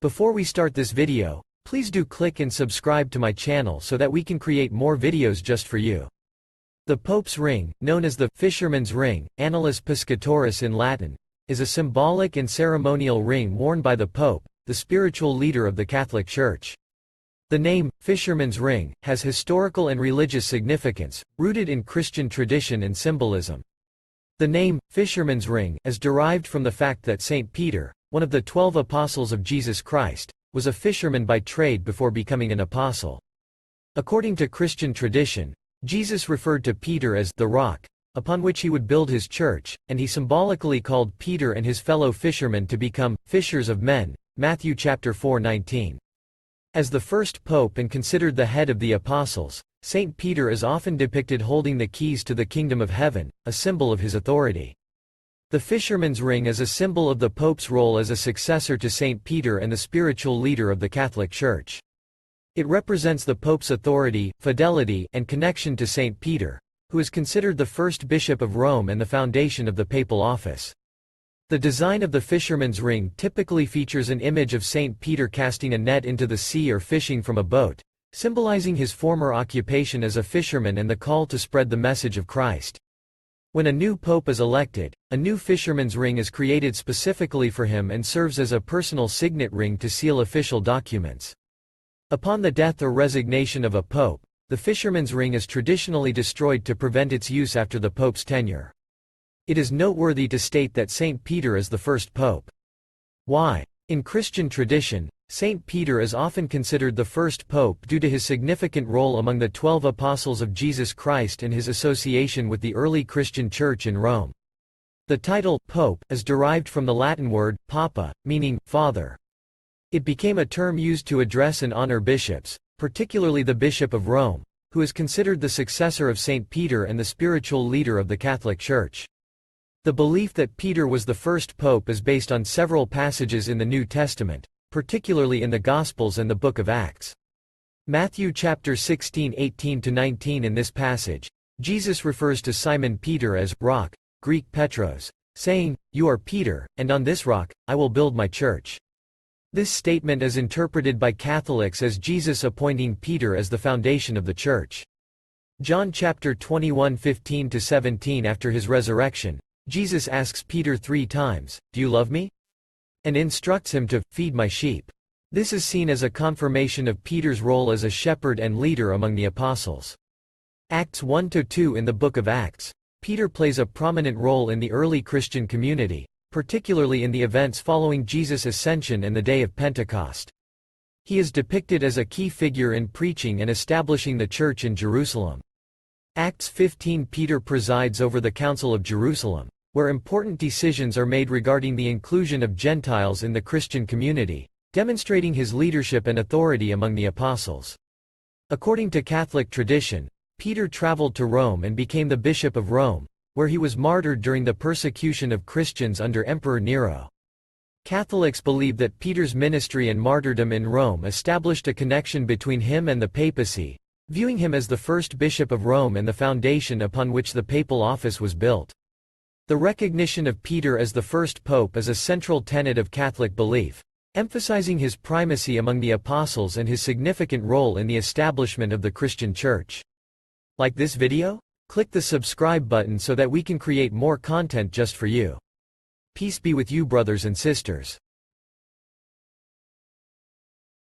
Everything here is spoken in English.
Before we start this video, please do click and subscribe to my channel so that we can create more videos just for you. The Pope's ring, known as the Fisherman's ring, Annulus Piscatoris in Latin, is a symbolic and ceremonial ring worn by the Pope, the spiritual leader of the Catholic Church. The name, Fisherman's ring, has historical and religious significance, rooted in Christian tradition and symbolism. The name, Fisherman's ring, is derived from the fact that St. Peter, one of the 12 apostles of Jesus Christ, was a fisherman by trade before becoming an apostle. According to Christian tradition, Jesus referred to Peter as the rock, upon which he would build his church, and he symbolically called Peter and his fellow fishermen to become fishers of men, Matthew chapter 4:19. As the first pope and considered the head of the apostles, St. Peter is often depicted holding the keys to the kingdom of heaven, a symbol of his authority. The fisherman's ring is a symbol of the Pope's role as a successor to St. Peter and the spiritual leader of the Catholic Church. It represents the Pope's authority, fidelity, and connection to St. Peter, who is considered the first bishop of Rome and the foundation of the papal office. The design of the fisherman's ring typically features an image of St. Peter casting a net into the sea or fishing from a boat, symbolizing his former occupation as a fisherman and the call to spread the message of Christ. When a new pope is elected, a new fisherman's ring is created specifically for him and serves as a personal signet ring to seal official documents. Upon the death or resignation of a pope, the fisherman's ring is traditionally destroyed to prevent its use after the pope's tenure. It is noteworthy to state that St. Peter is the first pope. Why? In Christian tradition, St. Peter is often considered the first pope due to his significant role among the 12 apostles of Jesus Christ and his association with the early Christian Church in Rome. The title, pope, is derived from the Latin word, papa, meaning, father. It became a term used to address and honor bishops, particularly the Bishop of Rome, who is considered the successor of St. Peter and the spiritual leader of the Catholic Church. The belief that Peter was the first pope is based on several passages in the New Testament, particularly in the Gospels and the Book of Acts. Matthew chapter 16:18-19. In this passage, Jesus refers to Simon Peter as rock, Greek Petros, saying, "You are Peter, and on this rock I will build my church." This statement is interpreted by Catholics as Jesus appointing Peter as the foundation of the church. John chapter 21:15-17. After his resurrection, Jesus asks Peter 3 times, "Do you love me?" and instructs him to feed my sheep. This is seen as a confirmation of Peter's role as a shepherd and leader among the apostles. Acts 1-2. In the Book of Acts, Peter plays a prominent role in the early Christian community, particularly in the events following Jesus' ascension and the day of Pentecost. He is depicted as a key figure in preaching and establishing the church in Jerusalem. Acts 15. Peter presides over the Council of Jerusalem, where important decisions are made regarding the inclusion of Gentiles in the Christian community, demonstrating his leadership and authority among the apostles. According to Catholic tradition, Peter traveled to Rome and became the Bishop of Rome, where he was martyred during the persecution of Christians under Emperor Nero. Catholics believe that Peter's ministry and martyrdom in Rome established a connection between him and the papacy, viewing him as the first bishop of Rome and the foundation upon which the papal office was built. The recognition of Peter as the first pope is a central tenet of Catholic belief, emphasizing his primacy among the apostles and his significant role in the establishment of the Christian Church. Like this video? Click the subscribe button so that we can create more content just for you. Peace be with you, brothers and sisters.